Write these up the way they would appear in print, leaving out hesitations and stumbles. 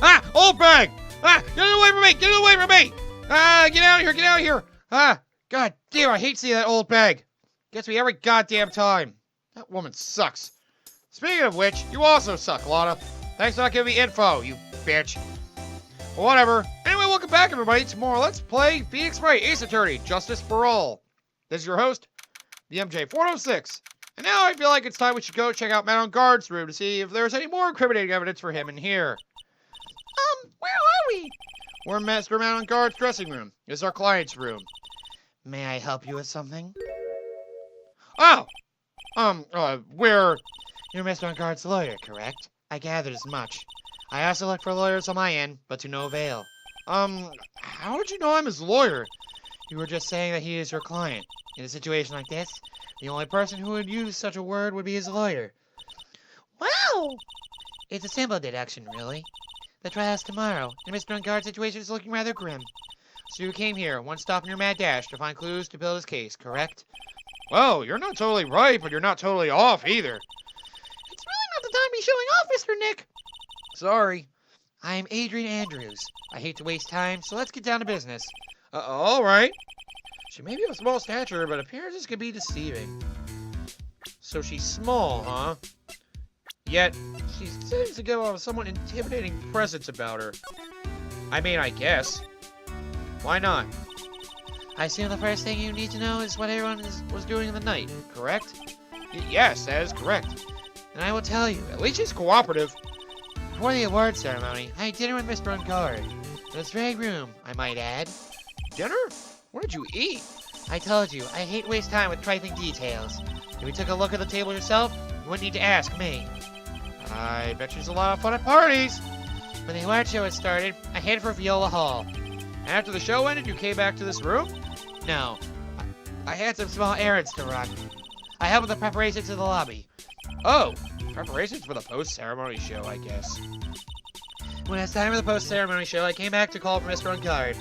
Ah! Old bag! Ah! Get it away from me! Get it away from me! Ah! Get out of here! Get out of here! Ah! God damn, I hate seeing that old bag. Gets me every goddamn time. That woman sucks. Speaking of which, you also suck, Lana. Thanks for not giving me info, you bitch. Well, whatever. Anyway, welcome back, everybody. Tomorrow, let's play Phoenix Wright Ace Attorney, Justice for All. This is your host, the MJ406. And now I feel like it's time we should go check out Man on Guard's room to see if there's any more incriminating evidence for him in here. Where are we? We're in Master Man on Guard's dressing room. This is our client's room. May I help you with something? Oh! We're... You're Mr. On Guard's lawyer, correct? I gathered as much. I also looked for lawyers on my end, but to no avail. How would you know I'm his lawyer? You were just saying that he is your client. In a situation like this, the only person who would use such a word would be his lawyer. Wow! It's a simple deduction, really. The trial's tomorrow, and Mr. On Guard's situation is looking rather grim. So you came here, one stop in your mad dash, to find clues to build his case, correct? Well, you're not totally right, but you're not totally off either. It's really not the time to be showing off, Mr. Nick. Sorry. I'm Adrian Andrews. I hate to waste time, so let's get down to business. All right. She may be of small stature, but appearances can be deceiving. So she's small, huh? Yet, she seems to give off a somewhat intimidating presence about her. I mean, I guess. Why not? I assume the first thing you need to know is what everyone was doing in the night, correct? Yes, that is correct. And I will tell you, At least she's cooperative. before the award ceremony, I had dinner with Mr. On Guard. In this very room, I might add. Dinner? What did you eat? I told you, I hate waste time with trifling details. If you took a look at the table yourself, you wouldn't need to ask me. I bet she's a lot of fun at parties. When the award show had started, I headed for Viola Hall. After the show ended, you came back to this room? No, I had some small errands to run. I helped with the preparations in the lobby. Oh, preparations for the post-ceremony show, I guess. When it's time for the post-ceremony show, I came back to call for Mr. On Guard.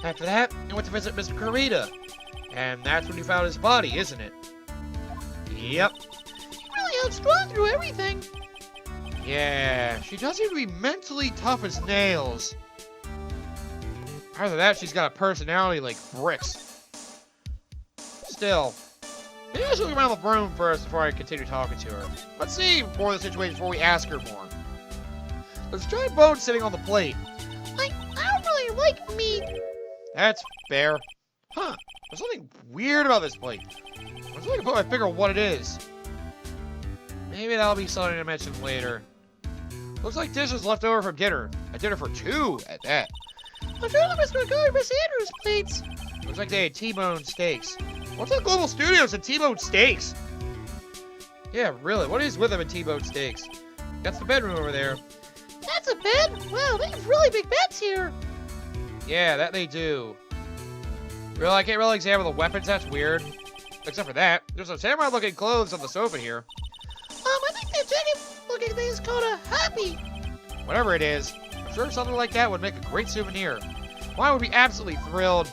After that, I went to visit Mr. Kurita. And that's when you found his body, isn't it? Yep. He really held strong through everything. Yeah, she does seem to be mentally tough as nails. Either that, she's got a personality like bricks. Still, maybe I should look around the room first before I continue talking to her. Let's see more of the situation before we ask her more. There's a giant bone sitting on the plate. I don't really like meat. That's fair. Huh, there's something weird about this plate. I was looking to put my finger on what it is. Maybe that'll be something to mention later. Looks like dishes left over from dinner. A dinner for two at that. I'm sure that Mr. On Guard Miss Andrews plates. Looks like they had T-bone steaks. What's up, Global Studios and T-bone steaks? Yeah, really, what is with them and T-bone steaks? That's the bedroom over there. That's a bed? Wow, they have really big beds here. Yeah, that they do. Really, I can't really examine the weapons, that's weird. Except for that, there's some samurai-looking clothes on the sofa here. I think that jacket-looking thing is called a happy. Whatever it is, I'm sure something like that would make a great souvenir. Maya would be absolutely thrilled.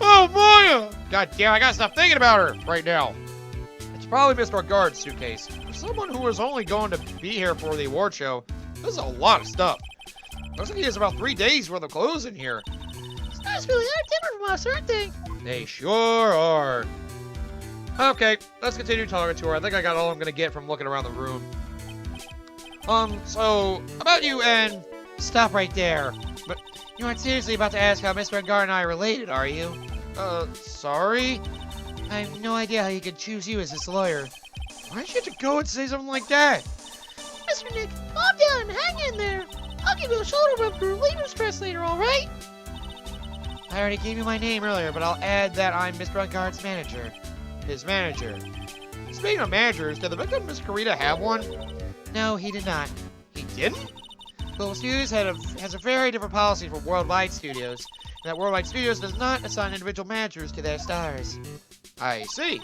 Oh, Maya! God damn, I gotta stop thinking about her right now. It's probably Mr. On Guard's suitcase. For someone who was only going to be here for the award show, this is a lot of stuff. Looks like he has about 3 days worth of clothes in here. These guys really are different from us, aren't they? They sure are. Okay, let's continue talking to her. I think I got all I'm gonna get from looking around the room. So, about you and... Stop right there. But you aren't seriously about to ask how Mr. On Guard and I are related, are you? Sorry? I have no idea how he could choose you as his lawyer. Why'd you have to go and say something like that? Mr. Nick, calm down and hang in there. I'll give you a shoulder rub to relieve your stress later, alright? I already gave you my name earlier, but I'll add that I'm Mr. On Guard's manager. His manager. Speaking of managers, did the victim, Miss Kurita, have one? No, he did not. He didn't? Global Studios has a very different policy from Worldwide Studios, and that Worldwide Studios does not assign individual managers to their stars. I see.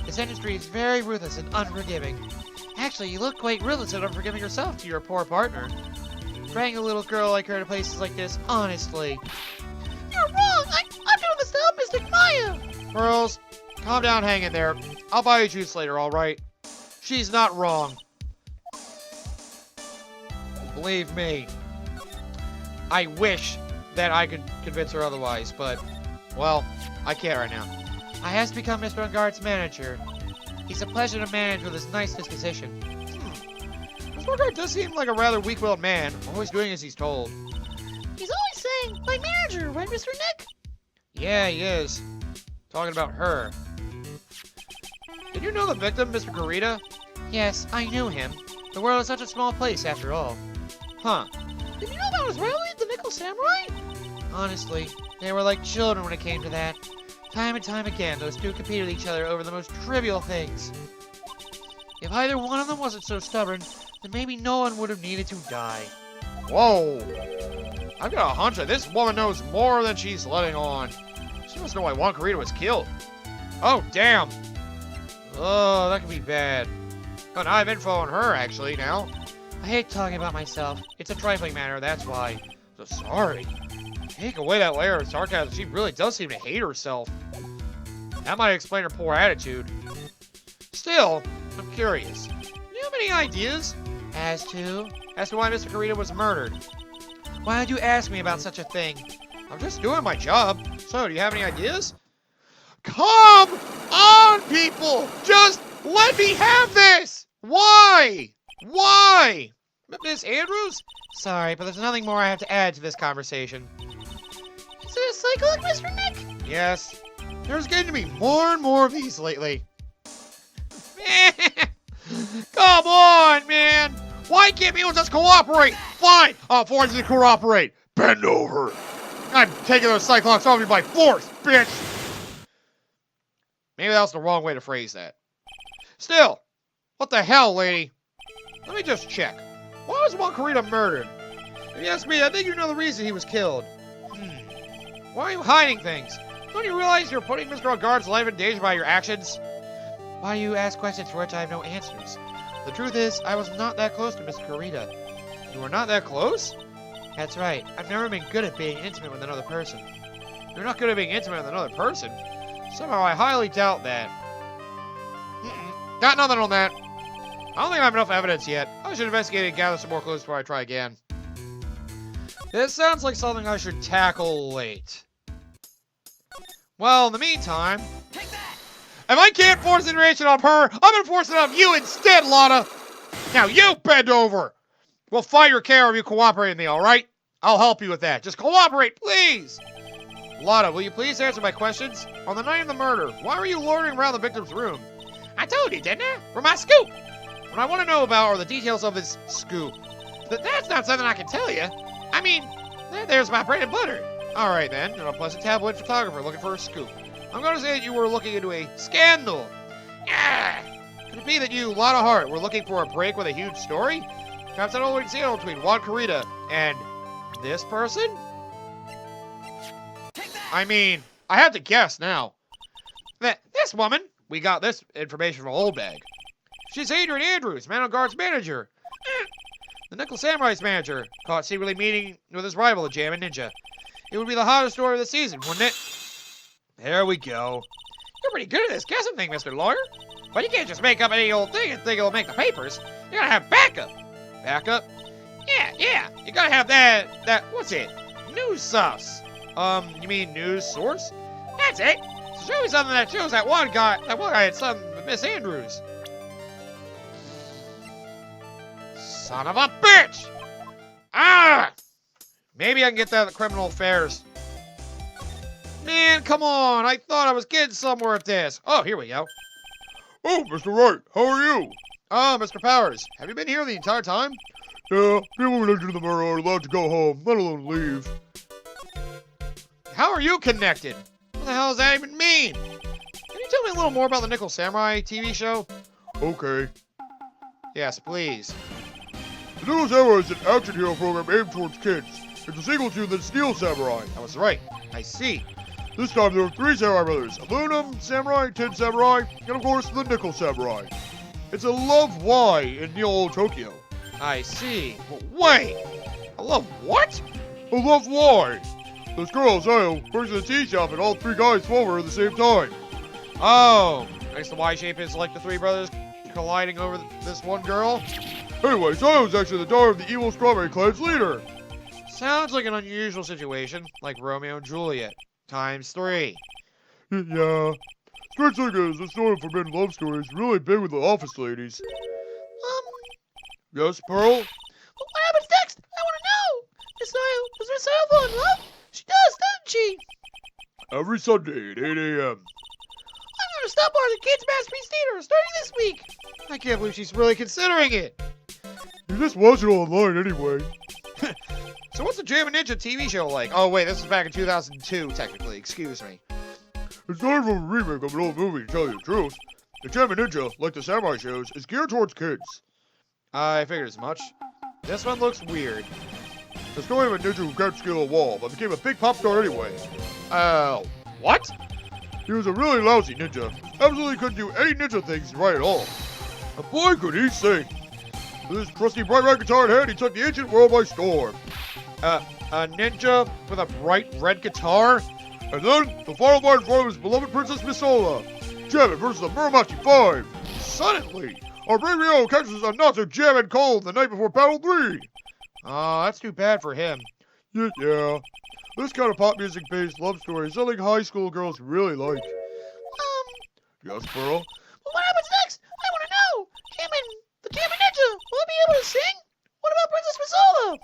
This industry is very ruthless and unforgiving. Actually, you look quite ruthless and unforgiving yourself to your poor partner. Bringing a little girl like her to places like this, honestly. You're wrong! I'm doing this to help Mystic Maya! Girls, calm down, hang in there. I'll buy you juice later, alright? She's not wrong. Believe me. I wish that I could convince her otherwise, but, well, I can't right now. I has to become Mr. Unguard's manager. He's a pleasure to manage with his nice disposition. Mr. Unguard does seem like a rather weak-willed man, always doing as he's told. He's always saying, my manager, right, Mr. Nick? Yeah, he is. Talking about her. Did you know the victim, Mr. Kurita? Yes, I knew him. The world is such a small place after all. Huh. Did you know about his rivalry with the Nickel Samurai? Honestly, they were like children when it came to that. Time and time again, those two competed with each other over the most trivial things. If either one of them wasn't so stubborn, then maybe no one would have needed to die. Whoa. I've got a hunch that this woman knows more than she's letting on. She must know why Juan Kurita was killed. Oh, damn. Oh, that could be bad. But I have info on her, actually, now. I hate talking about myself. It's a trifling matter, that's why. So sorry. Take away that layer of sarcasm. She really does seem to hate herself. That might explain her poor attitude. Still, I'm curious. Do you have any ideas As to? as to why Mr. Kurita was murdered? Why did you ask me about such a thing? I'm just doing my job. So, do you have any ideas? Come on, people! Just let me have this! Why? Why? Miss Andrews? Sorry, but there's nothing more I have to add to this conversation. Is it a cycle like Mr. Nick? Yes. There's getting to be more and more of these lately. Come on, man! Why can't people just cooperate? Fine, I'll force you to cooperate. Bend over. I'm taking those Cyclops off you by force, bitch! Maybe that's the wrong way to phrase that. Still, what the hell, lady? Let me just check. Why was Juan Kurita murdered? If you ask me, I think you know the reason he was killed. Why are you hiding things? Don't you realize you're putting Mr. Unguard's life in danger by your actions? Why do you ask questions for which I have no answers? The truth is, I was not that close to Miss Kurita. You were not that close? That's right. I've never been good at being intimate with another person. You're not good at being intimate with another person? Somehow I highly doubt that. Got nothing on that. I don't think I have enough evidence yet. I should investigate and gather some more clues before I try again. This sounds like something I should tackle late. Well, in the meantime... If I can't force information on her, I'm gonna force it on you instead, Lana! Now you bend over! We'll fight your care if you cooperate with me, alright? I'll help you with that. Just cooperate, please! Lana, will you please answer my questions? On the night of the murder, why were you loitering around the victim's room? I told you, didn't I? For my scoop! What I want to know about are the details of this scoop. That's not something I can tell you. I mean, there's my bread and butter. Alright then, an unpleasant tabloid photographer looking for a scoop. I'm going to say that you were looking into a scandal. Yeah. Could it be that you, Lana Hart, were looking for a break with a huge story? Perhaps an old scandal between Juan Kurita and this person? I mean, I have to guess now. This woman, we got this information from Old Bag. She's Adrian Andrews, Man on Guard's manager. The Nickel Samurai's manager, caught secretly meeting with his rival, the Jammin' Ninja. It would be the hottest story of the season, wouldn't it? There we go. You're pretty good at this guessing thing, Mr. Lawyer. But you can't just make up any old thing and think it'll make the papers. You gotta have backup. Backup? Yeah. You gotta have that, what's it? News sauce. You mean news source? That's it. So show me something that shows that one guy had something with Miss Andrews. Son of a bitch! Ah! Maybe I can get that at the criminal affairs. Man, come on! I thought I was getting somewhere with this. Oh, here we go. Oh, Mr. Wright, how are you? Oh, Mr. Powers, have you been here the entire time? Yeah, people related to the murder are allowed to go home, let alone leave. How are you connected? What the hell does that even mean? Can you tell me a little more about the Nickel Samurai TV show? Okay. Yes, please. The Nickel Samurai is an action hero program aimed towards kids. It's a sequel to The Steel Samurai. I was right. I see. This time there are 3 samurai brothers. Aluminum Samurai, Tin Samurai, and of course the Nickel Samurai. It's a Love Y in Neo Tokyo. I see. But wait! A Love what? A Love Y! This girl, Zayo, works in the tea shop and all 3 guys fall over at the same time. Oh, I guess the Y shape is like the 3 brothers colliding over this one girl? Anyway, Zayo's actually the daughter of the evil Strawberry Clan's leader. Sounds like an unusual situation, like Romeo and Juliet, ×3. Yeah. Strange thing is, this sort of forbidden love story is really big with the office ladies. Yes, Pearl? What happens next? I want to know. Does Miss Isle fall in love? She does, doesn't she? Every Sunday at 8 a.m. I'm going to stop by the Kids Masterpiece Theater starting this week. I can't believe she's really considering it. You just watch it online anyway. So what's the Jammin' Ninja TV show like? Oh wait, this was back in 2002, technically. Excuse me. It's not even a remake of an old movie, to tell you the truth. The Jammin' Ninja, like the samurai shows, is geared towards kids. I figured as much. This one looks weird. The story of a ninja who can't scale a wall, but became a big pop star anyway. What? He was a really lousy ninja. Absolutely couldn't do any ninja things right at all. But boy, could he sing. With his trusty bright red guitar in hand, he took the ancient world by storm. A ninja with a bright red guitar? And then, the final fight in front of his beloved Princess Misola. Jammin' versus the Muromachi 5. Suddenly, our brave Rio catches a not so jammin' cold the night before Battle 3. Oh, that's too bad for him. Yeah. This kind of pop music-based love story is something high school girls really like. Yes, Pearl? Well, what happens next? I want to know. The Jammin' Ninja, will I be able to sing? What about Princess Misola?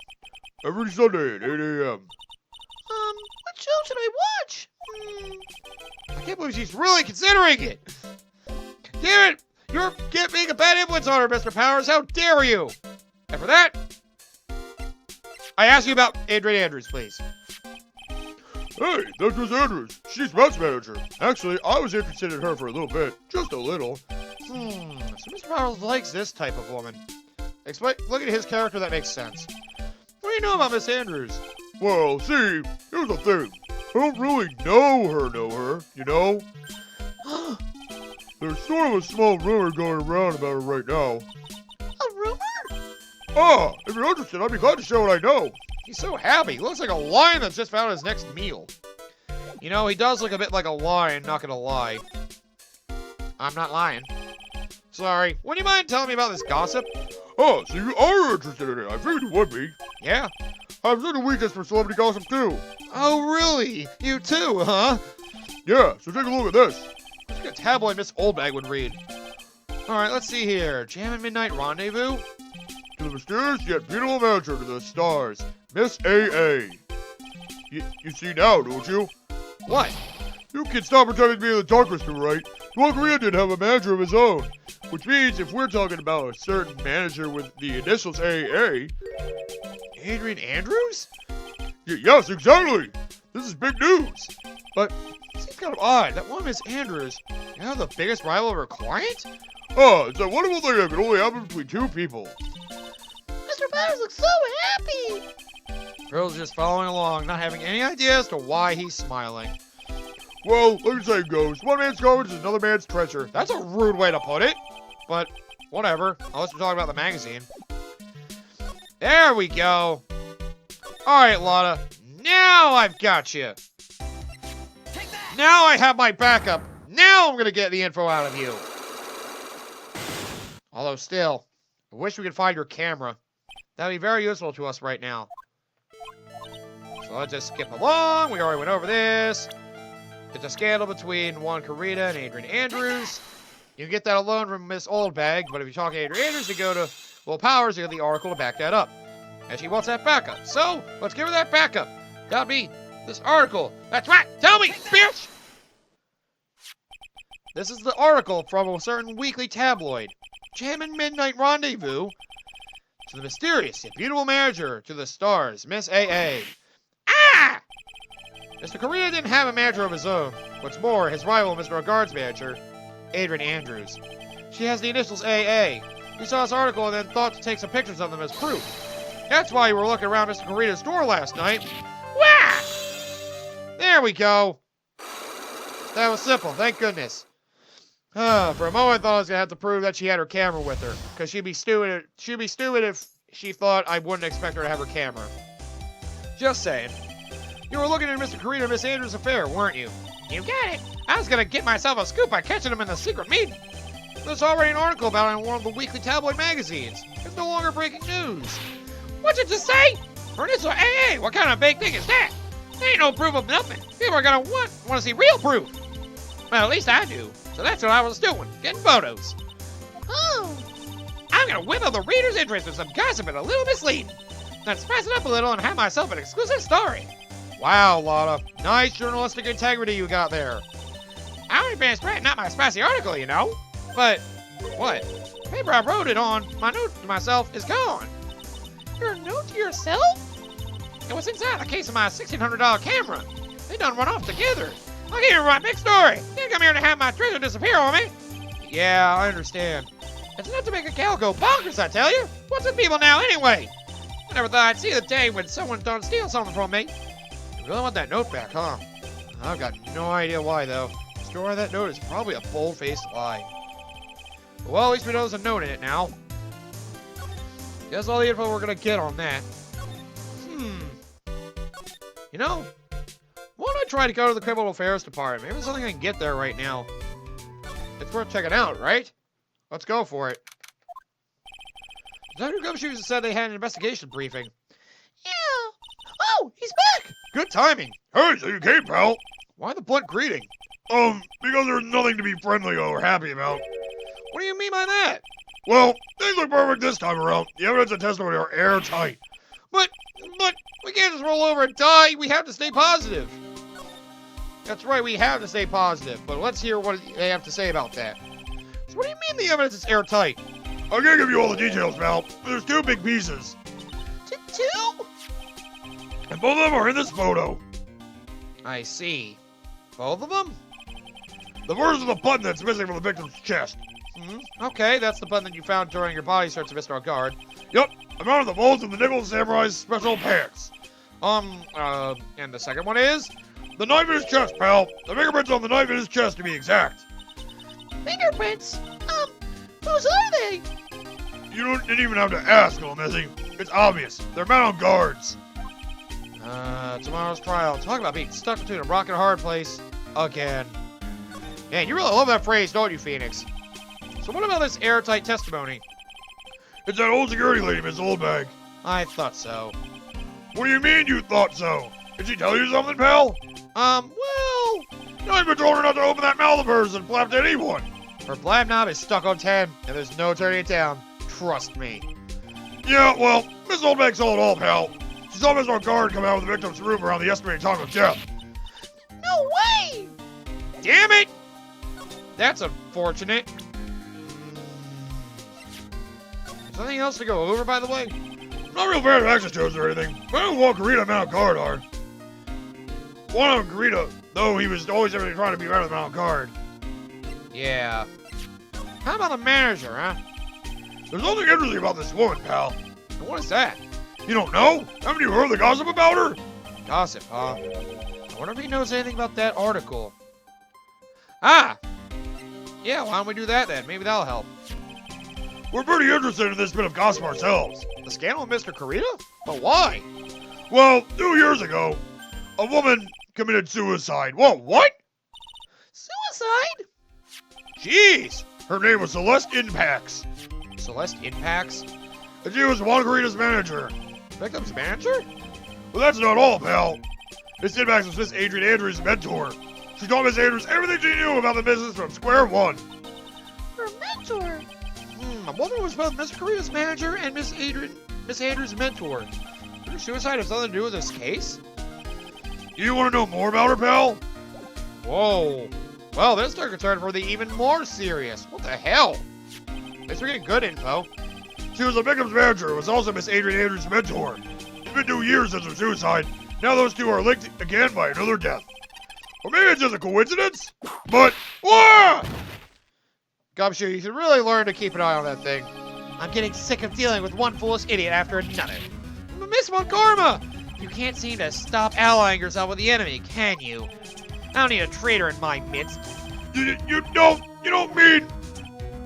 Every Sunday at 8 a.m. What show should I watch? I can't believe she's really considering it. Damn it! You're being a bad influence on her, Mr. Powers. How dare you? And for that, I ask you about Adrian Andrews, please. Hey, that's Miss Andrews. She's Matt's manager. Actually, I was interested in her for a little bit. Just a little. So Mr. Powers likes this type of woman. Look at his character, that makes sense. What do you know about Miss Andrews? Well, see, here's the thing. I don't really know her, you know? There's sort of a small rumor going around about her right now. A rumor? Ah, if you're interested, I'd be glad to share what I know. He's so happy. He looks like a lion that's just found his next meal. You know, he does look a bit like a lion, not gonna lie. I'm not lying. Sorry. Would you mind telling me about this gossip? Oh, so you are interested in it. I figured you would be. Yeah. I'm such a weakness for celebrity gossip, too. Oh, really? You too, huh? Yeah, so take a look at this. I think a tabloid Miss Oldbag would read. Alright, let's see here. Jammin' Midnight Rendezvous? To the mysterious yet beautiful manager to the stars, Miss A.A. You see now, don't you? What? You can stop pretending to be in the dark, Mr. Wright. Well, Korea did have a manager of his own. Which means if we're talking about a certain manager with the initials AA... Adrian Andrews? Yes, exactly! This is big news! But it seems kind of odd that one Miss Andrews, you know, the biggest rival of her client? Oh, it's a wonderful thing that can only happen between two people. Mr. Powers looks so happy. Girl's just following along, not having any idea as to why he's smiling. Well, like the saying goes, one man's garbage is another man's treasure. That's a rude way to put it. But, whatever. Unless we're talking about the magazine. There we go. Alright, Lotta. Now I've got you. Now I have my backup. Now I'm going to get the info out of you. Although still, I wish we could find your camera. That would be very useful to us right now. So let's just skip along. We already went over this. It's a scandal between Juan Carita and Adrian Andrews. You can get that alone from Miss Oldbag, but if you talk to Adrian Andrews, you go to Will Powers, you get the article to back that up. And she wants that backup. So, let's give her that backup. That'll be this article. That's right! Tell me, bitch! This is the article from a certain weekly tabloid. Jammin' Midnight Rendezvous. To the mysterious yet beautiful manager to the stars, Miss A.A. Ah! Mr. Korea didn't have a manager of his own. What's more, his rival, Mr. Regard's manager, Adrian Andrews. She has the initials AA. We saw this article and then thought to take some pictures of them as proof. That's why you were looking around Mr. Korea's store last night. Wah! There we go. That was simple, thank goodness. For a moment I thought I was gonna have to prove that she had her camera with her. Because she'd be stupid if she thought I wouldn't expect her to have her camera. Just saying. You were looking at Mr. Korea and Miss Andrews' affair, weren't you? You got it. I was gonna get myself a scoop by catching him in the secret meeting. There's already an article about it in one of the weekly tabloid magazines. It's no longer breaking news. What did you say? Her initial AA Hey, what kind of big thing is that? There ain't no proof of nothing. People are gonna want to see real proof. Well, at least I do. So that's what I was doing, getting photos. Oh, I'm gonna whip up the reader's interest with some gossip and a little misleading. Then spice it up a little and have myself an exclusive story. Wow, Lotta. Nice journalistic integrity you got there. I only finished writing out my spicy article, you know. But, what? The paper I wrote it on, my note to myself, is gone. your note to yourself? It was inside the case of my $1,600 camera. They done run off together. I can't even write big story. You didn't come here to have my treasure disappear on me. Yeah, I understand. It's enough to make a cow go bonkers, I tell you. What's with people now, anyway? I never thought I'd see the day when someone don't steal something from me. You really want that note back, huh? I've got no idea why, though. The story of that note is probably a bold-faced lie. Well, at least we know there's a note in it now. Guess all the info we're gonna get on that. You know, why don't I try to go to the Criminal Affairs Department? Maybe there's something I can get there right now. It's worth checking out, right? Let's go for it. Dr. Gumshoes said they had an investigation briefing. Yeah. Oh, he's back. Good timing. Hey, so you came, pal? Why the blunt greeting? Because there's nothing to be friendly or happy about. What do you mean by that? Well, things look perfect this time around. The evidence and testimony are airtight. But, we can't just roll over and die. We have to stay positive. That's right, we have to stay positive. But let's hear what they have to say about that. So what do you mean the evidence is airtight? I can't give you all the details, pal. There's two big pieces. Two? And both of them are in this photo. I see. Both of them? The first is the button that's missing from the victim's chest. Okay, that's the button that you found during your body search of Mr. Guard. Yep, I found the bolts of the Nickel Samurai's special pants. And the second one is? The knife in his chest, pal. The fingerprints on the knife in his chest, to be exact. Fingerprints? Whose are they? Didn't even have to ask, little Missy. It's obvious. They're mounted guards. Tomorrow's trial. Talk about being stuck between a rock and a hard place. Again. Man, you really love that phrase, don't you, Phoenix? So what about this airtight testimony? It's that old security lady, Miss Oldbag. I thought so. What do you mean you thought so? Did she tell you something, pal? Well... I even told her not to open that mouth of hers and flap to anyone. Her blab knob is stuck on 10, and there's no turning it down. Trust me. Yeah, well, Miss Oldbag saw it all, pal. She saw Mr. Guard come out of the victim's room around the estimated time of death. No way! Damn it! That's unfortunate. Something else to go over, by the way? I'm not real fan of action shows or anything, but I don't want Karita mounted guard hard. One on Karita, though he was always everything trying to be better than mounted guard. Yeah. How about the manager, huh? There's something interesting about this woman, pal. And what is that? You don't know? Haven't you heard the gossip about her? Gossip, huh? I wonder if he knows anything about that article. Ah! Yeah, why don't we do that then? Maybe that'll help. We're pretty interested in this bit of gossip ourselves. The scandal with Mr. Karita? But why? Well, 2 years ago, a woman committed suicide. Whoa, what? Suicide? Jeez! Her name was Celeste Impacts, Celeste Impacts? and she was Juan Karita's manager. Victim's manager? Well, that's not all, pal. Miss Impacts was Miss Adrian Andrews' mentor. She taught Miss Andrews everything she knew about the business from square one. Her mentor? A woman was both Mr. Karita's manager and Miss Andrews' mentor. Her suicide has nothing to do with this case? You want to know more about her, pal? Whoa. Well, this took a turn for the even more serious. What the hell? Thanks for getting good info. She was the victim's manager, who was also Miss Adrian Andrews' mentor. It's been 2 years since her suicide. Now those two are linked again by another death. Or maybe it's just a coincidence? But, wah! Gumshoe, you should really learn to keep an eye on that thing. I'm getting sick of dealing with one foolish idiot after another. Miss Montgomery! You can't seem to stop allying yourself with the enemy, can you? I don't need a traitor in my midst. You don't mean...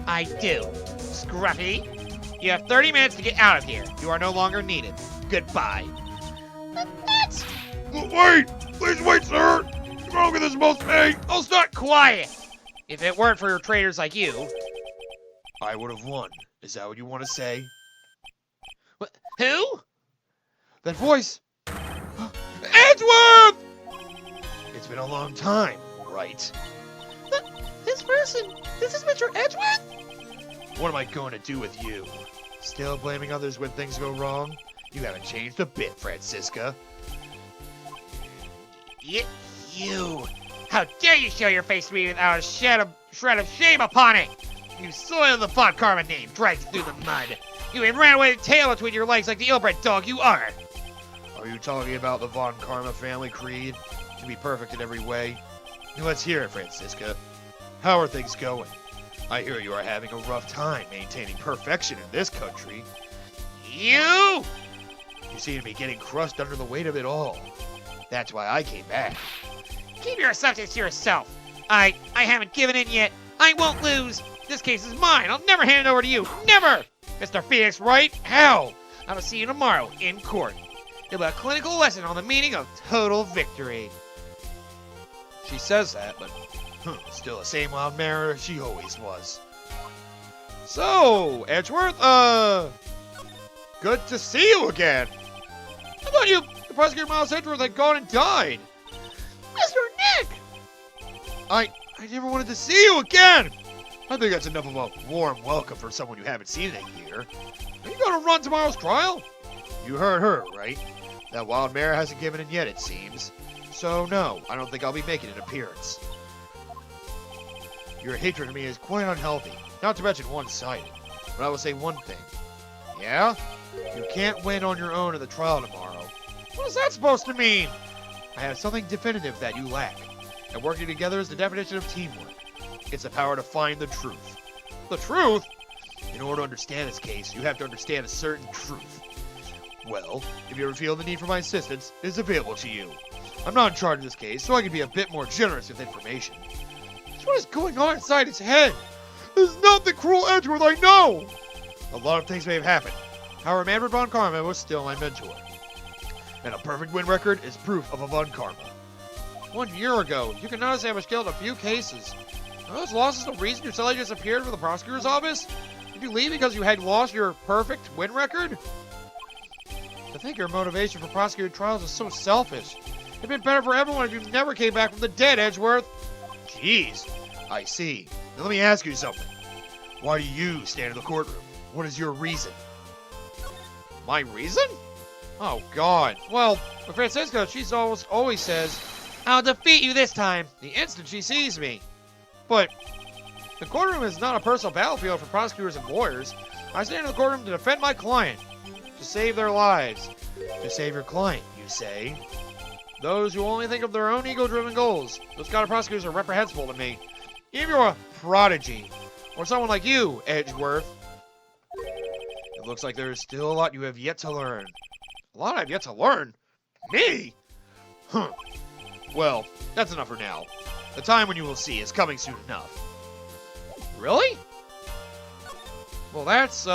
I do. Scruffy, you have 30 minutes to get out of here. You are no longer needed. Goodbye. That's... Wait! Please wait, sir! You don't get this most pay! Oh, start quiet! If it weren't for your traitors like you... I would have won. Is that what you want to say? What? Who? That voice. Edgeworth! It's been a long time, right? This is Mr. Edgeworth? What am I going to do with you? Still blaming others when things go wrong? You haven't changed a bit, Francisca. You! How dare you show your face to me without a shred of shame upon it! You soiled the Von Karma name, dragged through the mud. You even ran away with tail between your legs like the ill-bred dog you are! Are you talking about the Von Karma family creed? To be perfect in every way? Let's hear it, Francisca. How are things going? I hear you are having a rough time maintaining perfection in this country. You! You seem to be getting crushed under the weight of it all. That's why I came back. Keep your subjects to yourself. I haven't given in yet. I won't lose. This case is mine. I'll never hand it over to you. Never! Mr. Phoenix, right? Hell! I will see you tomorrow in court. It'll be a clinical lesson on the meaning of total victory. She says that, but still the same wild mare she always was. So, Edgeworth, good to see you again. I thought the prosecutor Miles Edgeworth had gone and died. Mr. Nick! I never wanted to see you again. I think that's enough of a warm welcome for someone you haven't seen in a year. Are you going to run tomorrow's trial? You heard her, right? That wild mare hasn't given in yet, it seems. So no, I don't think I'll be making an appearance. Your hatred of me is quite unhealthy, not to mention one-sided. But I will say one thing. Yeah? You can't win on your own in the trial tomorrow. What is that supposed to mean? I have something definitive that you lack. And working together is the definition of teamwork. It's the power to find the truth. The truth? In order to understand this case, you have to understand a certain truth. Well, if you ever feel the need for my assistance, it is available to you. I'm not in charge of this case, so I can be a bit more generous with information. What is going on inside his head? This is not the cruel Edgeworth I know! A lot of things may have happened. However, Manfred Von Karma was still my mentor. And a perfect win record is proof of a Von Karma. 1 year ago, you could not establish guilt in a few cases. Are those losses the reason you suddenly disappeared from the prosecutor's office? Did you leave because you had lost your perfect win record? To think your motivation for prosecuting trials is so selfish. It'd been better for everyone if you never came back from the dead, Edgeworth. Jeez, I see. Now let me ask you something. Why do you stand in the courtroom? What is your reason? My reason? Oh, God. Well, with Francisca, she always says, I'll defeat you this time, the instant she sees me. But the courtroom is not a personal battlefield for prosecutors and lawyers. I stand in the courtroom to defend my client, to save their lives. To save your client, you say? Those who only think of their own ego-driven goals. Those kind of prosecutors are reprehensible to me. Even if you're a prodigy, or someone like you, Edgeworth. It looks like there is still a lot you have yet to learn. A lot I've yet to learn? Me? Huh. Well, that's enough for now. The time when you will see is coming soon enough. Really? Well, that's,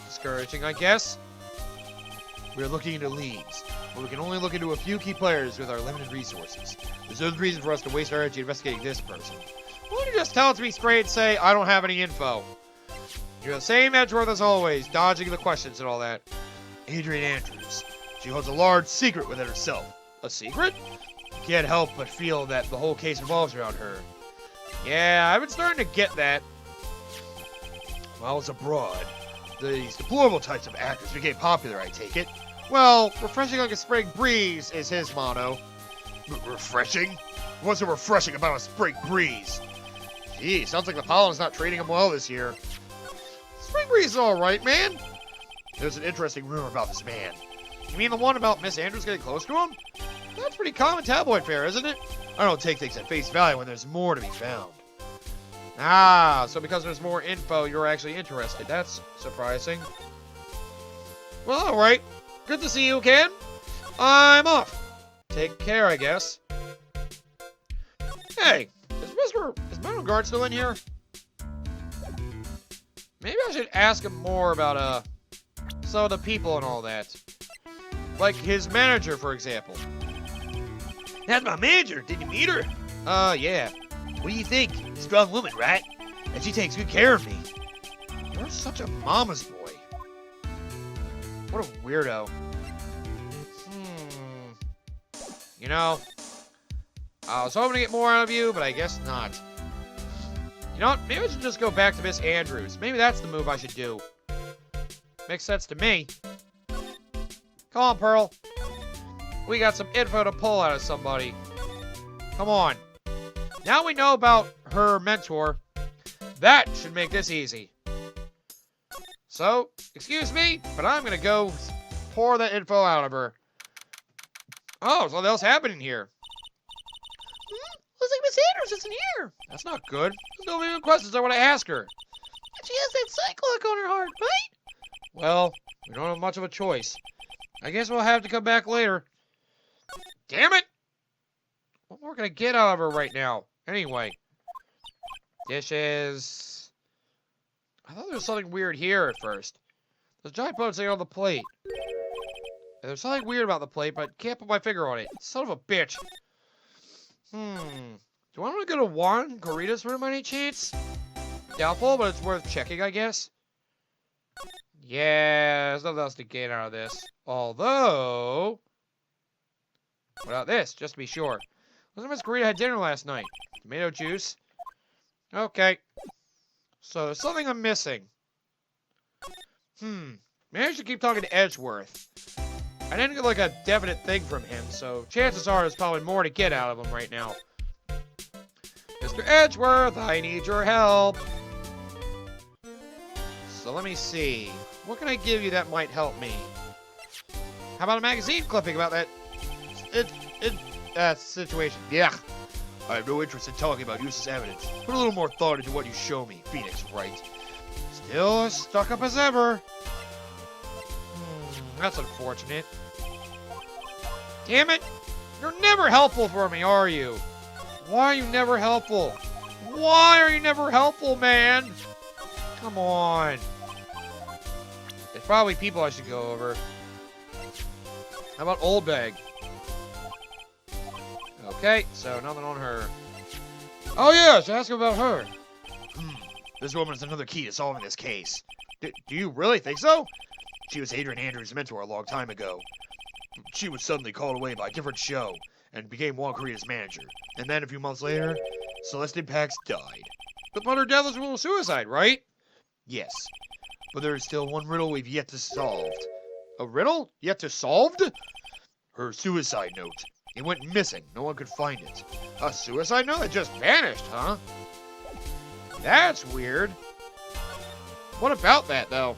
discouraging, I guess. We are looking into leagues, but we can only look into a few key players with our limited resources. There's no reason for us to waste our energy investigating this person. Why don't you just tell it to me straight and say, I don't have any info? You're the same Edgeworth as always, dodging the questions and all that. Adrian Andrews. She holds a large secret within herself. A secret? You can't help but feel that the whole case revolves around her. Yeah, I've been starting to get that. While I was abroad, these deplorable types of actors became popular, I take it. Well, refreshing like a spring breeze is his motto. Refreshing? What's so refreshing about a spring breeze? Gee, sounds like the pollen's not treating him well this year. Spring breeze is alright, man. There's an interesting rumor about this man. You mean the one about Miss Andrews getting close to him? That's pretty common tabloid fare, isn't it? I don't take things at face value when there's more to be found. Ah, so because there's more info, you're actually interested. That's surprising. Well, alright. Good to see you again. I'm off. Take care, I guess. Hey, is Madam Guard still in here? Maybe I should ask him more about, some of the people and all that. Like his manager, for example. That's my manager. Did you meet her? Yeah. What do you think? Strong woman, right? And she takes good care of me. You're such a mama's boy. What a weirdo. You know, I was hoping to get more out of you, but I guess not. You know what? Maybe I should just go back to Miss Andrews. Maybe that's the move I should do. Makes sense to me. Come on, Pearl. We got some info to pull out of somebody. Come on. Now we know about her mentor. That should make this easy. So, excuse me, but I'm going to go pour that info out of her. Oh, something else happening here. Looks like Miss Andrews isn't here. That's not good. There's no even questions I want to ask her. And she has that cyclock on her heart, right? Well, we don't have much of a choice. I guess we'll have to come back later. Damn it! What more can I get out of her right now? Anyway. Dishes. I thought there was something weird here at first. There's a giant boat sitting on the plate. And there's something weird about the plate, but I can't put my finger on it. Son of a bitch. Do I want to go to Juan Corita's room by any chance? Doubtful, but it's worth checking, I guess. Yeah, there's nothing else to get out of this. Although... What about this, just to be sure? Wasn't Miss Corita had dinner last night? Tomato juice? Okay. So, there's something I'm missing. Maybe I should keep talking to Edgeworth. I didn't get, like, a definite thing from him, so chances are there's probably more to get out of him right now. Mr. Edgeworth, I need your help. So, let me see. What can I give you that might help me? How about a magazine clipping about that situation? Yeah. I have no interest in talking about useless evidence. Put a little more thought into what you show me, Phoenix Wright. Still as stuck up as ever. That's unfortunate. Damn it! You're never helpful for me, are you? Why are you never helpful? Why are you never helpful, man? Come on. There's probably people I should go over. How about Old Bag? Okay, so nothing on her. Oh yeah, so ask about her. This woman is another key to solving this case. Do you really think so? She was Adrian Andrews' mentor a long time ago. She was suddenly called away by a different show and became Juan Corita's manager. And then a few months later, Celestine Pax died. But her death was a suicide, right? Yes. But there is still one riddle we've yet to solve. A riddle? Yet to solved? Her suicide note. It went missing. No one could find it. A suicide note that just vanished, huh? That's weird. What about that, though?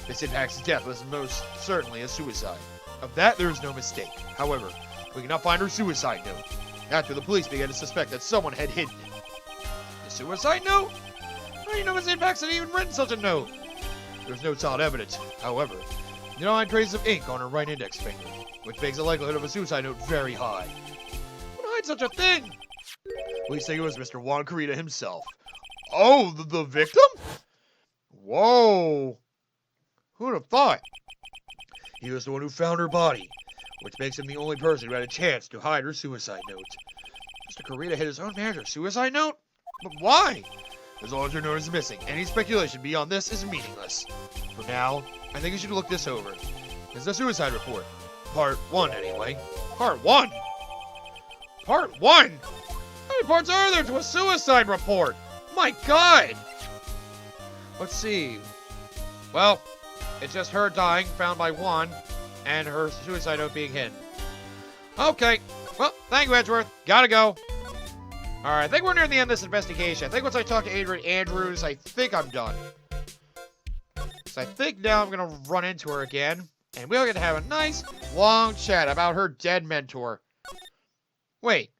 They said Pax's death was most certainly a suicide. Of that, there is no mistake. However, we cannot find her suicide note. After the police began to suspect that someone had hidden it. The suicide note? How do you know Miss Pax had even written such a note? There's no solid evidence. However, you don't find traces of ink on her right index finger, which makes the likelihood of a suicide note very high. Would hide such a thing? Police think it was Mr. Juan Corita himself. Oh, the victim? Whoa. Who'd have thought? He was the one who found her body, which makes him the only person who had a chance to hide her suicide note. Mr. Corita hit his own manager's suicide note? But why? As long as her note is missing, any speculation beyond this is meaningless. For now, I think you should look this over. It's the suicide report. Part 1, anyway. Part 1? Part 1? How many parts are there to a suicide report? My God! Let's see. Well, it's just her dying, found by Juan, and her suicide note being hidden. Okay. Well, thank you, Edgeworth. Gotta go. Alright, I think we're near the end of this investigation. I think once I talk to Adrian Andrews, I think I'm done. So I think now I'm gonna run into her again, and we're gonna have a nice, long chat about her dead mentor. Wait.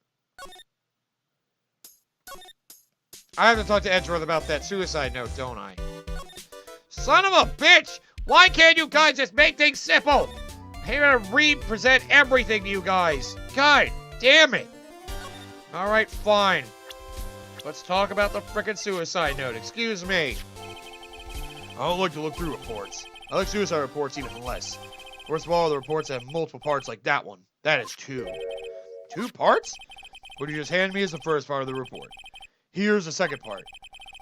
I have to talk to Edgeworth about that suicide note, don't I? Son of a bitch! Why can't you guys just make things simple? I'm here to represent everything to you guys. God damn it. Alright, fine. Let's talk about the frickin' suicide note. Excuse me. I don't like to look through reports. I like suicide reports even less. Worst of all, the reports have multiple parts like that one. That is 2. 2 parts? What you just handed me is the first part of the report. Here's the second part.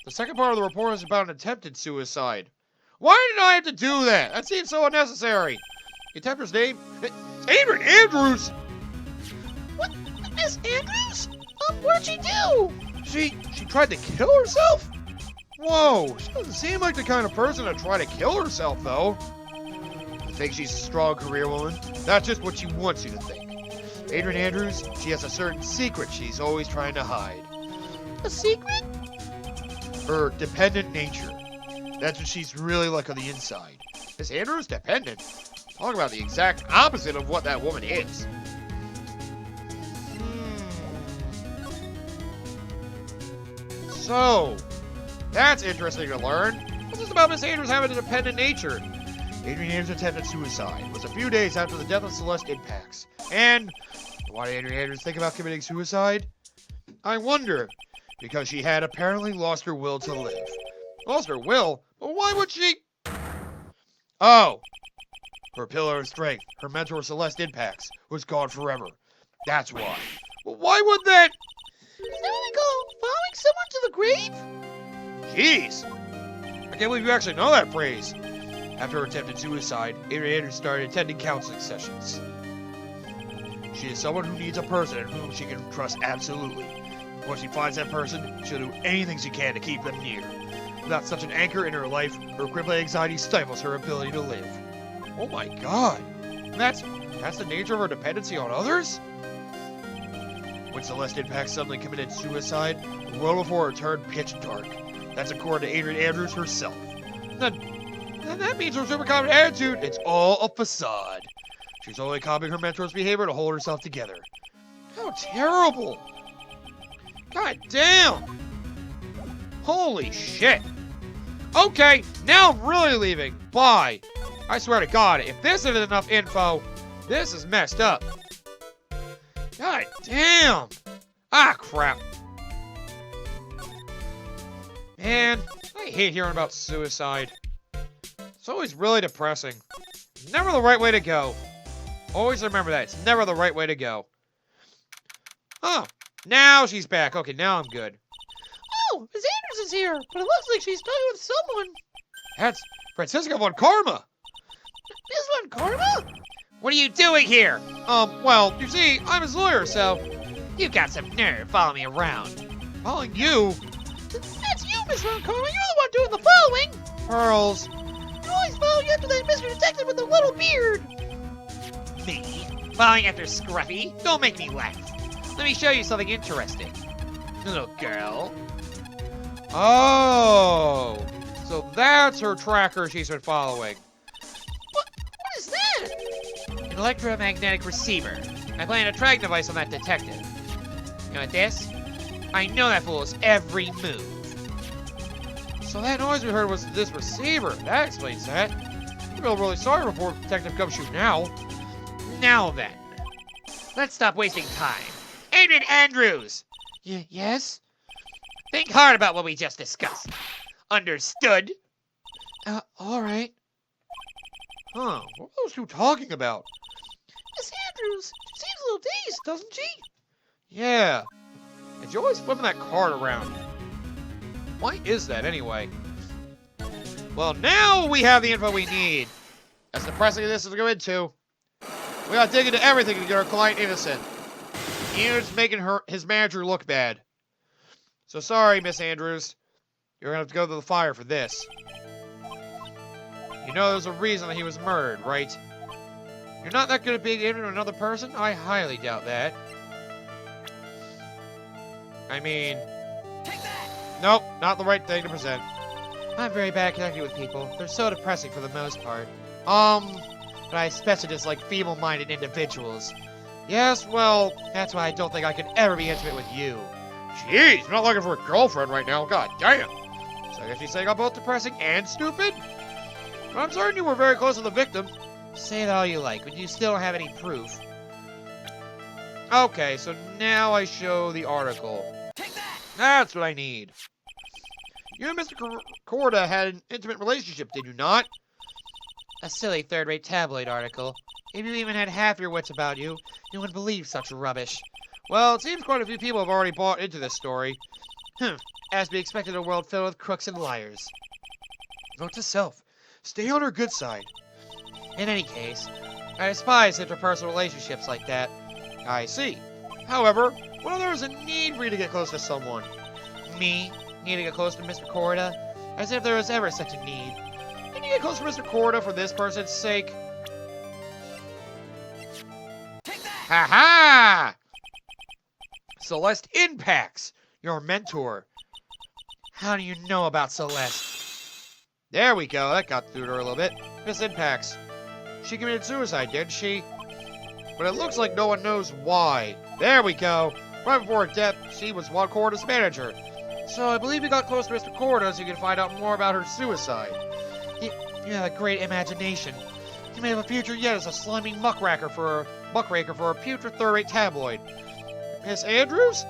The second part of the report is about an attempted suicide. Why did I have to do that? That seems so unnecessary. The attempter's name? It's Adrian Andrews! What? Miss Andrews? What did she do? She tried to kill herself? Whoa, she doesn't seem like the kind of person to try to kill herself, though. I think she's a strong career woman. That's just what she wants you to think. Adrian Andrews, she has a certain secret she's always trying to hide. A secret? Her dependent nature. That's what she's really like on the inside. Miss Andrews, dependent? Talk about the exact opposite of what that woman is. So, that's interesting to learn. What's this about Miss Andrews having a dependent nature? Adrian Andrews attempted suicide. It was a few days after the death of Celeste Impacts. And why did Adrian Andrews think about committing suicide? I wonder. Because she had apparently lost her will to live. Lost her will? But why would she? Oh. Her pillar of strength, her mentor Celeste Impacts, was gone forever. That's why. But why would that? Is that what they call following someone to the grave? Jeez. I can't believe you actually know that phrase. After her attempted suicide, Adrian Andrews started attending counseling sessions. She is someone who needs a person in whom she can trust absolutely. Once she finds that person, she'll do anything she can to keep them near. Without such an anchor in her life, her crippling anxiety stifles her ability to live. Oh my god. That's the nature of her dependency on others? When Celeste Impact suddenly committed suicide, the world before her turned pitch dark. That's according to Adrian Andrews herself. Then that means her super confident attitude, it's all a facade. She's only copying her mentor's behavior to hold herself together. How terrible! God damn! Holy shit! Okay, now I'm really leaving. Bye. I swear to God, if this isn't enough info, this is messed up. God damn! Ah, crap. Man, I hate hearing about suicide. It's always really depressing. Never the right way to go. Always remember that. It's never the right way to go. Oh, now she's back. Okay, now I'm good. Oh, Miss Andrews is here, but it looks like she's talking with someone. That's Francisca von Karma. Miss Von Karma? What are you doing here? Well, you see, I'm his lawyer, so... You got some nerve following me around. Following you? That's you, Miss Von Karma. You're the one doing the following. Pearls. You always follow you after that Mr. Detective with the little beard. Me? Following after Scruffy? Don't make me laugh. Let me show you something interesting. Little girl. Oh, so that's her tracker she's been following. What is that? An electromagnetic receiver. I plan to track device on that detective. You know what this? I know that fool is every move. So that noise we heard was this receiver. That explains that. I feel really sorry before Detective comes shoot now. Now then. Let's stop wasting time. Adrian Andrews! Yes? Think hard about what we just discussed. Understood? All right. Huh, what were those two talking about? Miss Andrews, she seems a little dazed, doesn't she? Yeah. And she always flipping that card around. Why is that, anyway? Well, now we have the info we need. As depressing as this is to go into, we gotta dig into everything to get our client innocent. Andrews making his manager look bad. So sorry, Miss Andrews. You're gonna have to go to the fire for this. You know there's a reason that he was murdered, right? You're not that good at being into another person? I highly doubt that. I mean... Nope, not the right thing to present. I'm very bad connecting with people. They're so depressing for the most part. But I especially dislike feeble-minded individuals. Yes, well, that's why I don't think I could ever be intimate with you. Jeez, I'm not looking for a girlfriend right now. God damn. So I guess you're saying I'm both depressing and stupid? But I'm certain you were very close to the victim. Say that all you like, but you still don't have any proof. Okay, so now I show the article. That's what I need. You and Mr. Corda had an intimate relationship, did you not? A silly third-rate tabloid article. If you even had half your wits about you, you wouldn't believe such rubbish. Well, it seems quite a few people have already bought into this story. As to be expected in a world filled with crooks and liars. Note to self. Stay on her good side. In any case, I despise interpersonal relationships like that. I see. However, when there is a need for you to get close to someone, me, need to get close to Mr. Corda, as if there was ever such a need. Can you get close to Mr. Corda for this person's sake? Ha ha! Celeste Impacts, your mentor. How do you know about Celeste? There we go, that got through to her a little bit. Miss Impacts. She committed suicide, didn't she? But it looks like no one knows why. There we go. Right before her death, she was Juan Corda's manager. So I believe you got close to Mr. Corda so you can find out more about her suicide. You have a great imagination. You may have a future yet as a slimy muckraker for a putrid third-rate tabloid. Miss Andrews?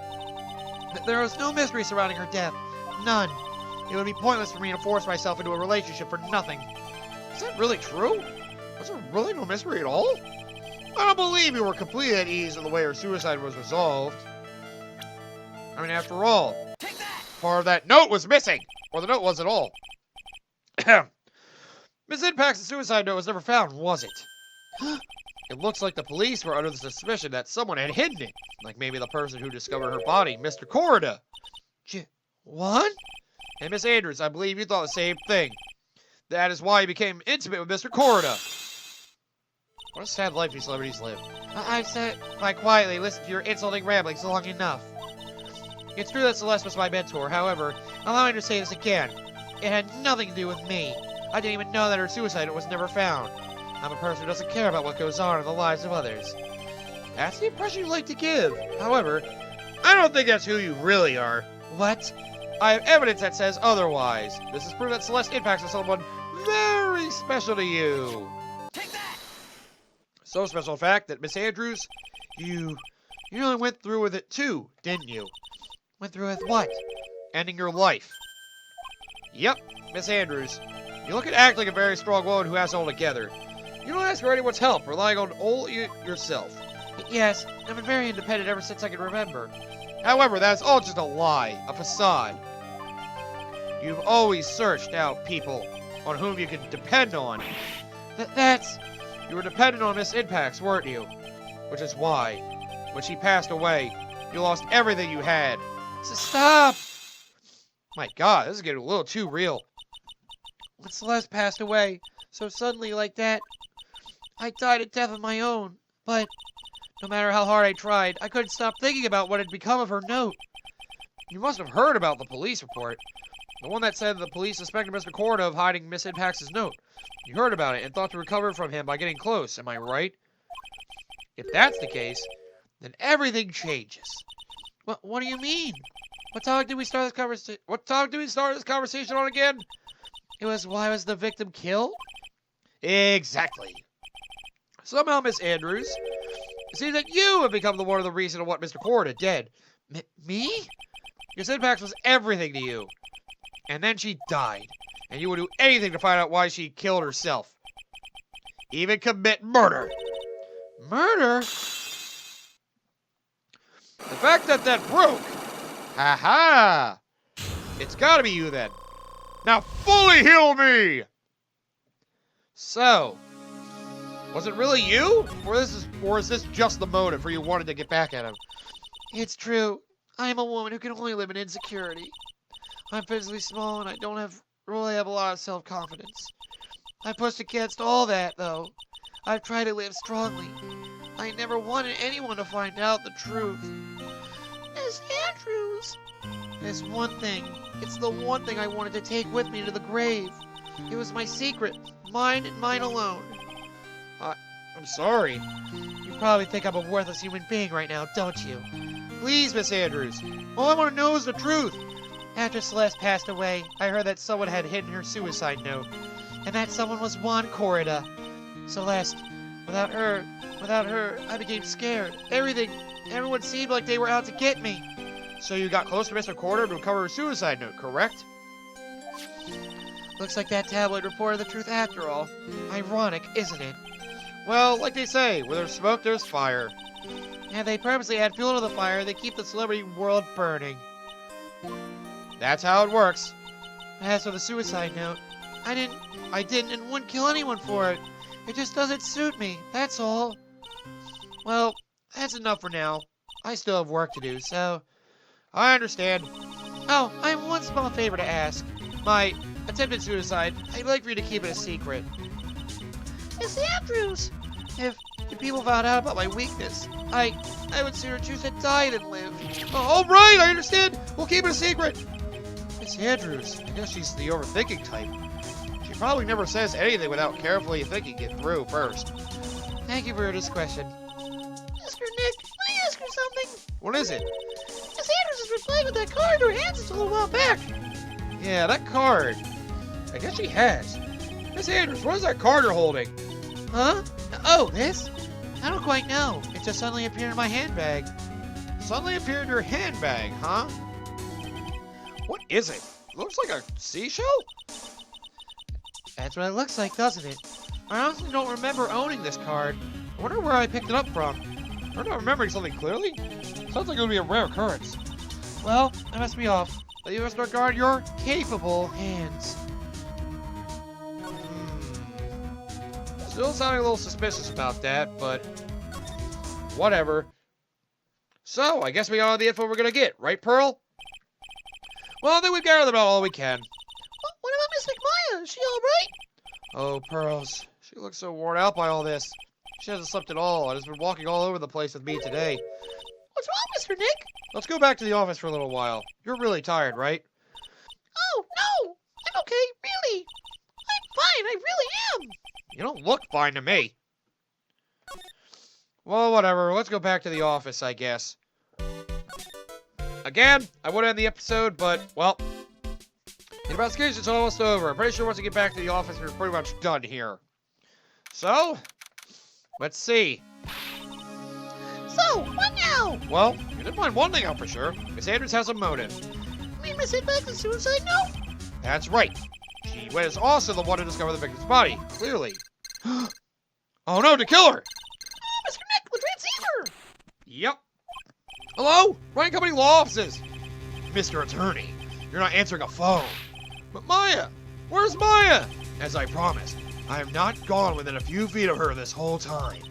There was no mystery surrounding her death. None. It would be pointless for me to force myself into a relationship for nothing. Is that really true? Was there really no mystery at all? I don't believe you were completely at ease in the way her suicide was resolved. I mean, after all, part of that note was missing. Or the note was at all. Miss Impact's suicide note was never found, was it? It looks like the police were under the suspicion that someone had hidden it. Like maybe the person who discovered her body, Mr. Corda. What? And Miss Andrews, I believe you thought the same thing. That is why you became intimate with Mr. Corda. What a sad life these celebrities live. I've sat by quietly listened to your insulting ramblings long enough. It's true that Celeste was my mentor, however, allow me to say this again. It had nothing to do with me. I didn't even know that her suicide note was never found. I'm a person who doesn't care about what goes on in the lives of others. That's the impression you like to give. However, I don't think that's who you really are. What? I have evidence that says otherwise. This is proof that Celeste impacts on someone very special to you. Take that! So special, in fact, that Miss Andrews, you really went through with it too, didn't you? Went through with what? Ending your life. Yep, Miss Andrews. You look and act like a very strong woman who has it all together. You don't ask for anyone's help, relying on all yourself. Yes, I've been very independent ever since I can remember. However, that is all just a lie, a facade. You've always searched out people on whom you can depend on. You were dependent on Miss Impacts, weren't you? Which is why, when she passed away, you lost everything you had. So stop! My God, this is getting a little too real. When Celeste passed away, so suddenly like that, I died a death of my own. But no matter how hard I tried, I couldn't stop thinking about what had become of her note. You must have heard about the police report. The one that said the police suspected Mr. Corda of hiding Miss Impacts' note. You heard about it and thought to recover from him by getting close, am I right? If that's the case, then everything changes. What do you mean? What topic did we start this conversation on again? It was, why was the victim killed? Exactly. Somehow, Miss Andrews, it seems that you have become the one of the reason of what Mr. Corda did. Me? Miss Impacts was everything to you. And then she died. And you would do anything to find out why she killed herself. Even commit murder. Murder? The fact that broke. Ha ha. It's gotta be you then. Now fully heal me! So, was it really you? Or is this just the motive for you wanting to get back at him? It's true. I am a woman who can only live in insecurity. I'm physically small and I don't really have a lot of self-confidence. I pushed against all that, though. I've tried to live strongly. I never wanted anyone to find out the truth. Miss Andrews! There's one thing. It's the one thing I wanted to take with me to the grave. It was my secret. Mine and mine alone. I'm sorry. You probably think I'm a worthless human being right now, don't you? Please, Miss Andrews. All I want to know is the truth. After Celeste passed away, I heard that someone had hidden her suicide note. And that someone was Juan Corda. Celeste. Without her, I became scared. Everyone seemed like they were out to get me. So you got close to Mr. Corda to recover her suicide note, correct? Looks like that tabloid reported the truth after all. Ironic, isn't it? Well, like they say, where there's smoke, there's fire. And they purposely add fuel to the fire, they keep the celebrity world burning. That's how it works. As for the suicide note, I didn't and wouldn't kill anyone for it. It just doesn't suit me, that's all. Well, that's enough for now. I still have work to do, so... I understand. Oh, I have one small favor to ask. My attempted suicide, I'd like for you to keep it a secret. Miss Andrews! If people found out about my weakness, I would sooner choose to die than live. Oh, all right, I understand. We'll keep it a secret. Miss Andrews, I guess she's the overthinking type. She probably never says anything without carefully thinking it through first. Thank you for your discretion. Mr. Nick, can I ask you something? What is it? Miss Andrews is replying with that card in her hands just a little while back. Yeah, that card. I guess she has. Miss Andrews, what is that card you're holding? Huh? Oh, this? I don't quite know. It just suddenly appeared in my handbag. Suddenly appeared in your handbag, huh? What is it? Looks like a seashell? That's what it looks like, doesn't it? I honestly don't remember owning this card. I wonder where I picked it up from. You're not remembering something clearly? Sounds like it would be a rare occurrence. Well, I must be off. But you must regard your... Capable hands. Still sounding a little suspicious about that, but... whatever. So, I guess we got all the info we're gonna get, right, Pearl? Well, I think we've gathered about all we can. What about Miss McMaya? Is she alright? Oh, Pearls. She looks so worn out by all this. She hasn't slept at all and has been walking all over the place with me today. What's wrong, Mr. Nick? Let's go back to the office for a little while. You're really tired, right? Oh, no! I'm okay, really. I'm fine, I really am. You don't look fine to me. Well, whatever. Let's go back to the office, I guess. Again, I would end the episode, but, well, the investigation's almost over. I'm pretty sure once we get back to the office, we're pretty much done here. So, let's see. So, what now? Well, you did find one thing out for sure. Miss Andrews has a motive. You mean Miss Hitback's suicide note? That's right. She was also the one to discover the victim's body, clearly. Oh no, to kill her! Oh, Mr. Nick, the transceiver! Yep. Hello? Ryan Company Law Offices. Mr. Attorney, you're not answering a phone. But Maya! Where's Maya? As I promised, I have not gone within a few feet of her this whole time.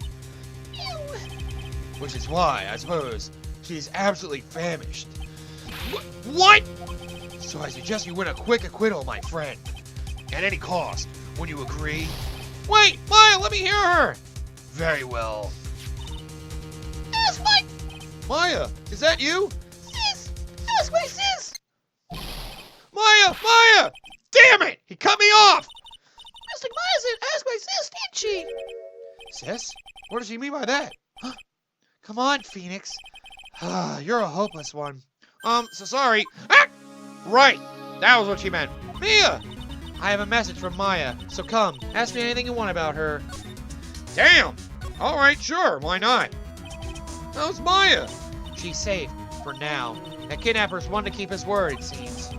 Ew. Which is why, I suppose, she's absolutely famished. What? So I suggest you win a quick acquittal, my friend. At any cost. Would you agree? Wait! Maya, let me hear her! Very well. Ask my Maya, is that you? sis! Ask my sis! Maya! Maya! Damn it! He cut me off! Miss McMaya said ask my sis, didn't she? Sis? What does she mean by that? Come on, Phoenix. You're a hopeless one. So sorry. Ah! Right. That was what she meant. Mia! I have a message from Maya, so come, ask me anything you want about her. Damn! Alright, sure, why not? How's Maya? She's safe, for now. That kidnapper's one to keep his word, it seems.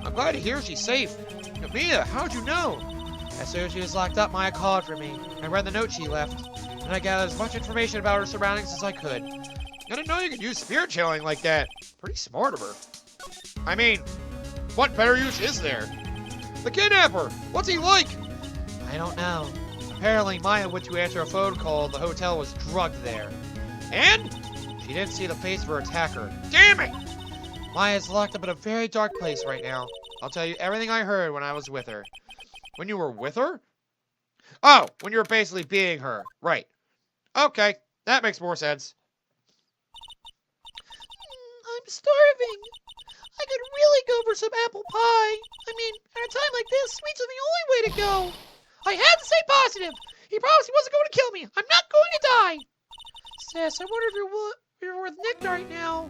I'm glad to hear she's safe. But Mia, how'd you know? As soon as she was locked up, Maya called for me. I read the note she left, and I gathered as much information about her surroundings as I could. I didn't know you could use spirit channeling like that. Pretty smart of her. I mean, what better use is there? The kidnapper! What's he like? I don't know. Apparently, Maya went to answer a phone call and the hotel was drugged there. And? She didn't see the face of her attacker. Damn it! Maya's locked up in a very dark place right now. I'll tell you everything I heard when I was with her. When you were with her? Oh, when you were basically being her. Right. Okay, that makes more sense. I'm starving. I could really go for some apple pie. I mean, at a time like this, sweets are the only way to go. I had to stay positive. He promised he wasn't going to kill me. I'm not going to die. Sis, I wonder if you're with Nick right now.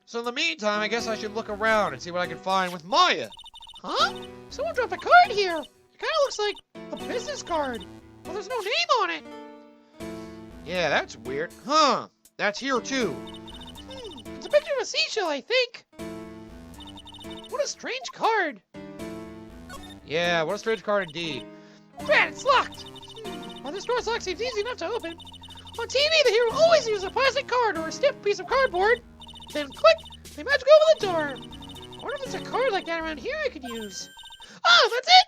So in the meantime, I guess I should look around and see what I can find with Maya. Huh? Someone dropped a card here. It kind of looks like a business card. Well, there's no name on it. Yeah, that's weird. Huh. That's here too. It's a picture of a seashell, I think. What a strange card. Yeah, what a strange card indeed. Drat, it's locked. Well, this door's locked seems easy enough to open. On TV, the hero always uses a plastic card or a stiff piece of cardboard. Then click, they magically open the door. I wonder if there's a card like that around here I could use. Oh, that's it!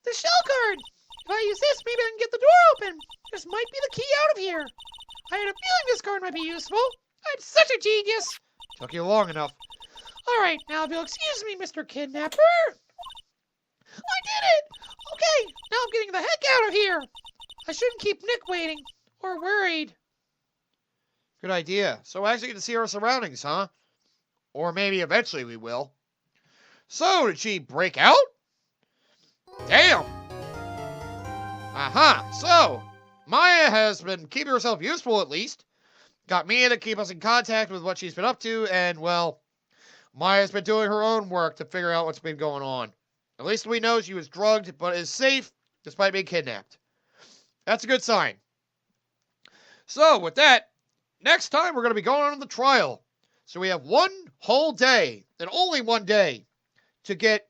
The shell card. If I use this, maybe I can get the door open. This might be the key out of here. I had a feeling this card might be useful. I'm such a genius. Took you long enough. All right, now if you'll excuse me, Mr. Kidnapper. I did it! Okay, now I'm getting the heck out of here. I shouldn't keep Nick waiting or worried. Good idea. So we actually get to see our surroundings, huh? Or maybe eventually we will. So, did she break out? Damn! Aha! So, Maya has been keeping herself useful at least. Got Mia to keep us in contact with what she's been up to, and well, Maya's been doing her own work to figure out what's been going on. At least we know she was drugged, but is safe despite being kidnapped. That's a good sign. So, with that, next time we're going to be going on to the trial. So we have one whole day, and only one day, to get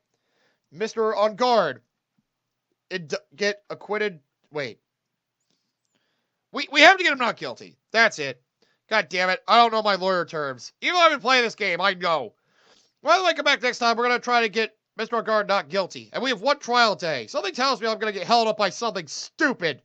Mr. On Guard get acquitted. Wait. We have to get him not guilty. That's it. God damn it. I don't know my lawyer terms. Even though I've been playing this game, I know. Well, when I come back next time, we're going to try to get Mr. On Guard not guilty. And we have one trial day. Something tells me I'm going to get held up by something stupid.